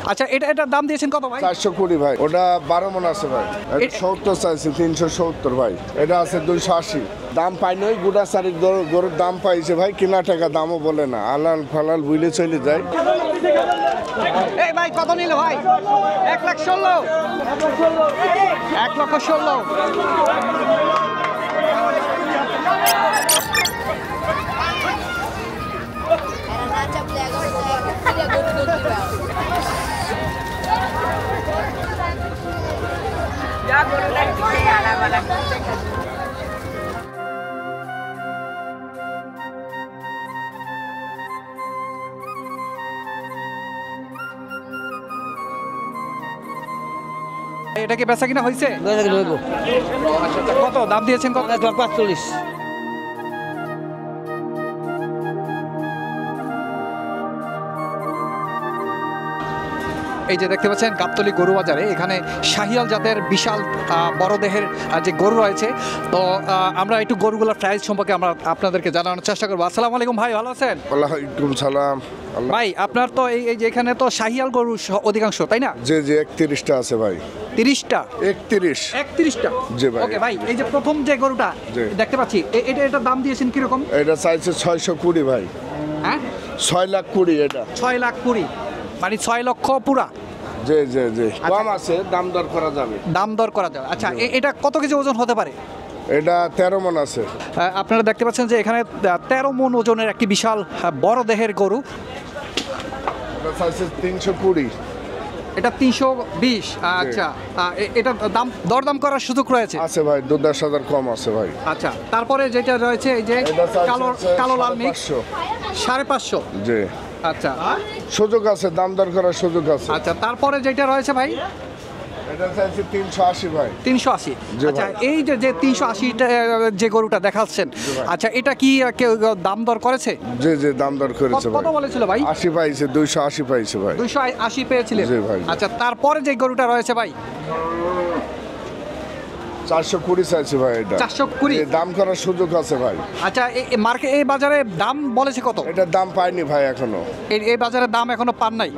আচ্ছা, এটার দাম দিয়েছেন কত ভাই? 420 ভাই। ওটা 12 মন আছে ভাই। 70 চাইছে, 370 ভাই। এটা আছে 280। দাম পাই নই, গুড়া সারি গরুর দাম পাইছে ভাই, কিনা টাকা দামও বলে না, আলাল ফালাল বুঝলে চলে যায়। এই ভাই কত নিল ভাই? 1,16,000। 1,16,000। এটা কি বেচা কিনা হয়েছে? আচ্ছা, কত দাম দিয়েছেন? কত? 45। এই যে দেখতে পাচ্ছেন গাবতলী গরু বাজারে, এখানে শাহিয়াল জাতের বিশাল বড় দেহের যে গরু রয়েছে। তো আমরা একটু গরুগুলোর প্রাইস সম্পর্কে আমরা আপনাদেরকে জানানোর চেষ্টা করবো। আসসালামু আলাইকুম ভাই, ভালো আছেন? ওয়ালাইকুম সালাম। ভাই আপনার তো এই যে এখানে তো শাহিয়াল গরু অধিকাংশ, তাই না? জি জি, 31টা আছে ভাই। 30টা? 31টা। জি ভাই। ওকে ভাই, এই যে প্রথম যে গরুটা জি। দেখতে পাচ্ছি, এটার দাম দিয়েছেন কিরকম? এটা চাইছে 620 ভাই। হ্যাঁ, 6,20,000 এটা। 6,20,000, মানে 6 লক্ষ পুরা। জি জি জি, কম আছে, দাম দর করা যাবে। দাম দর করা যাবে। আচ্ছা, এটা কত কেজি ওজন হতে পারে? এটা 13 মন আছে। আপনারা দেখতে পাচ্ছেন যে এখানে 13 মন ওজনের একটি বিশাল বড় দেহের গরু। এটা চাইছে 320। এটা 320। আচ্ছা, এটা দরদাম করার সুযোগ রয়েছে? আছে ভাই, 10,000 কম আছে ভাই। আচ্ছা, তারপরে যেটা রয়েছে এই যে এটা চাইছে কালো লাল মিক্স, 550। 550। জি, আচ্ছা সুযোগ আছে, দাম দর করার সুযোগ আছে। আচ্ছা, তারপরে যেটা রয়েছে ভাই, এটা চাইছে 380 ভাই। 380। জি আচ্ছা, ভাই। এই যে 380 যে গরুটা দেখাচ্ছেন, আচ্ছা এটা কি কেউ দাম দর করেছে? জি জি, দাম দর করেছে কত ভাই। বলেছিল ভাই? 80 পাইছে, 280 পাইছে ভাই। 280 পেয়েছিলেন? জি ভাই। আচ্ছা, তারপরে যে গরুটা রয়েছে ভাই, 420 চাইছে ভাই। এটা 420। দাম করার সুযোগ আছে ভাই। আচ্ছা, এই বাজারে দাম বলেছে কত? এটার দাম পাইনি ভাই এখনো। এই বাজারে দাম এখনো পান নাই?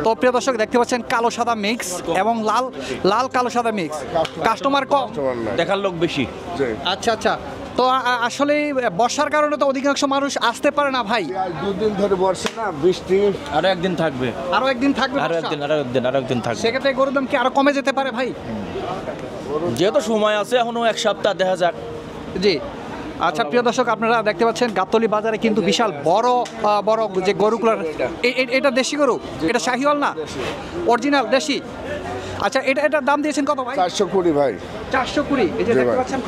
তো প্রিয় দর্শক দেখতে পাচ্ছেন কালো সাদা মিক্স এবং লাল কালো সাদা মিক্স। কাস্টমার কম, তোমার নাই। দেখার লোক বেশি। জি। আচ্ছা আচ্ছা। তো আসলে বর্ষার কারণে তো অধিকাংশ মানুষ আসতে পারে না ভাই। আজ দুদিন ধরে বর্ষা না, বৃষ্টি। আরো একদিন থাকবে, আরো একদিন থাকবে আরো বর্ষা? একদিন থাকবে। সেক্ষেত্রে গরুর দাম কি আরো কমে যেতে পারে ভাই? যেহেতু সময় আছে এখনো এক সপ্তাহ, দেখা যাক। জি। আচ্ছা প্রিয় দর্শক, আপনারা দেখতে পাচ্ছেন গাবতলী বাজারে কিন্তু বিশাল বড় বড় যে গরুগুলোর, এটা দেশি গরু? এটা শাহিওয়াল না, অরিজিনাল দেশি? আচ্ছা, এটার দাম দিয়েছেন কত ভাই? 420 ভাই। 420। এই যে জি দেখতে ভাই। পাচ্ছেন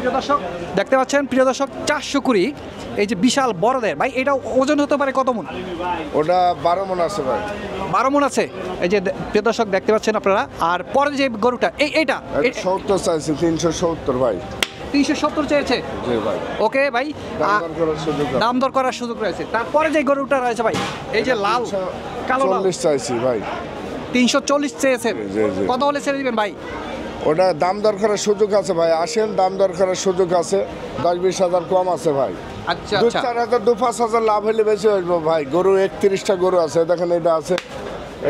প্রিয় দর্শক, 420। এই যে বিশাল বড়দের ভাই, এটা ওজন হতে পারে কত মন? ওটা 12 মন আছে ভাই। 12 মন আছে। এই যে প্রিয় দর্শক দেখতে পাচ্ছেন আপনারা। আর পরে যে গরুটা এইটা 70 চাইছে, 370 ভাই। 370 চেয়েছে? জি ভাই। ওকে ভাই, দাম দর করার সুযোগ আছে। দাম দর করার সুযোগ রয়েছে। তারপরে যে গরুটা রয়েছে ভাই, এই যে লাল কালো লাল, 40 চাইছি ভাই। 340 চেয়েছেন? জি, জি। কত হলে ছেড়ে দিবেন ভাই? ওটা দাম দর করার সুযোগ আছে ভাই, আসেন, দাম দর করার সুযোগ আছে। 10-20 হাজার কম আছে ভাই। আচ্ছা 2-4 হাজার, 2-5 হাজার লাভ হলে বেশি হইব ভাই। গরু 31টা গরু আছে, দেখেন এটা আছে,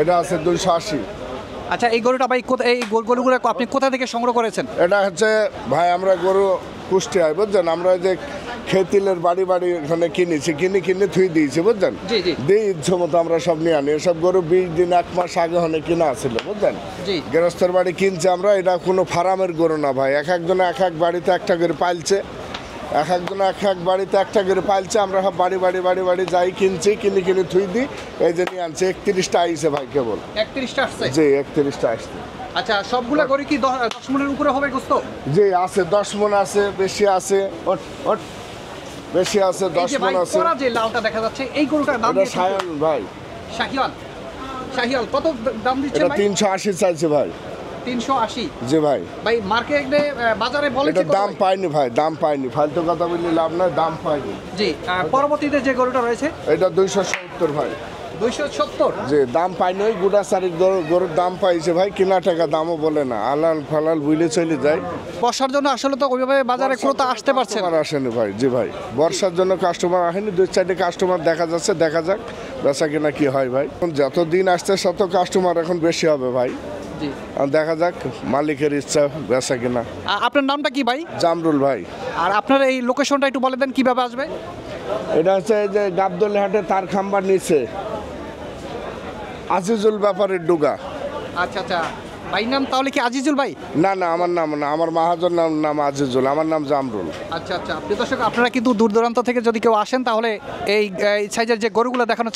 এটা আছে 280। আচ্ছা, এই গরুটা ভাই এই গরুগুলো আপনি কোথা থেকে সংগ্রহ করেছেন? এটা হচ্ছে ভাই, আমরা গরু কুষ্টিয়ায়, বুঝছেন, আমরা যে খেতিলের বাড়ি এখানে কিনে থুই দিয়েছি, বুঝছেন। জি, জি। দিয়ে ইচ্ছে মতো আমরা সব নিয়ে আনি। এসব গরু 20 দিন 1 মাস আগে হনে কিনা ছিল, বুঝছেন। জি। গৃহস্থের বাড়ি কিনছে আমরা, এটা কোনো ফার্মের গরু না ভাই। এক একজনে এক এক বাড়িতে একটা করে পালছে, এক একজনে এক এক বাড়িতে একটা করে পালছে। আমরা সব বাড়ি যাই কিনছি, কিনে থুই দিই। এই যে নিয়ে আনছে, 31টা আইছে ভাই কেবল। 31টা আসছে? জি, 31টা আসছে। আচ্ছা, সবগুলা গরু কি 10 মনের উপরে হবে গোস্ত? জি আছে, 10 মন আছে, বেশি আছে, বেশি আছে, এই 10 যে ভাই মন আছে। পরা যে লালটা দেখা যাচ্ছে, এই গরুটার দাম এটা দিয়েছেন? সায়াল ভাই। শাহিওয়াল কত দাম দিচ্ছেন এটা ভাই? 380 চাইছে ভাই। 380? জি ভাই। ভাই মার্কেটে বাজারে বলেছে এটা কত দাম ভাই? পাইনি ভাই, দাম পাইনি, ফালতু কথা বললে লাভ নাই, দাম পাইনি। জি। পরবর্তীতে যে গরুটা রয়েছে এটা 270 ভাই। 270? যে দাম পাইনি, ওই গুড়া সারি গরুর দাম পাইছে ভাই, কিনা টাকা দামও বলে না, আলাল ফালাল বুঝলে চলে যায়। বর্ষার জন্য আসলে তো ওইভাবে বাজারে ক্রেতা আসতে পারছে না। কাস্টমার আসেনি ভাই। জি ভাই, বর্ষার জন্য কাস্টমার আসেনি, 2-4টে কাস্টমার দেখা যাচ্ছে, দেখা যাক বেচা কিনা কি হয় ভাই। এখন যত দিন আসছে তত কাস্টমার এখন বেশি হবে ভাই। জি। আর দেখা যাক মালিকের ইচ্ছা বেচা কিনা। আপনার নামটা কি ভাই? জামরুল ভাই। আর আপনার এই লোকেশনটা একটু বলে দেন কিভাবে আসবে? এটা হচ্ছে এই যে গাবদলি হাটে তার খাম্বার নিচে আজিজুল ব্যাপারের ডুগা। আচ্ছা আচ্ছা, ভাই নাম তাহলে কি আজিজুল ভাই? না না, আমার নাম না, আমার মাহাজন নাম আজিজুল, আমার নাম জামরুল। আচ্ছা আচ্ছা, প্রিয় দর্শক আপনারা কিন্তু দূর দূরান্ত থেকে যদি কেউ আসেন তাহলে এই সাইজের যে গরুগুলো দেখানো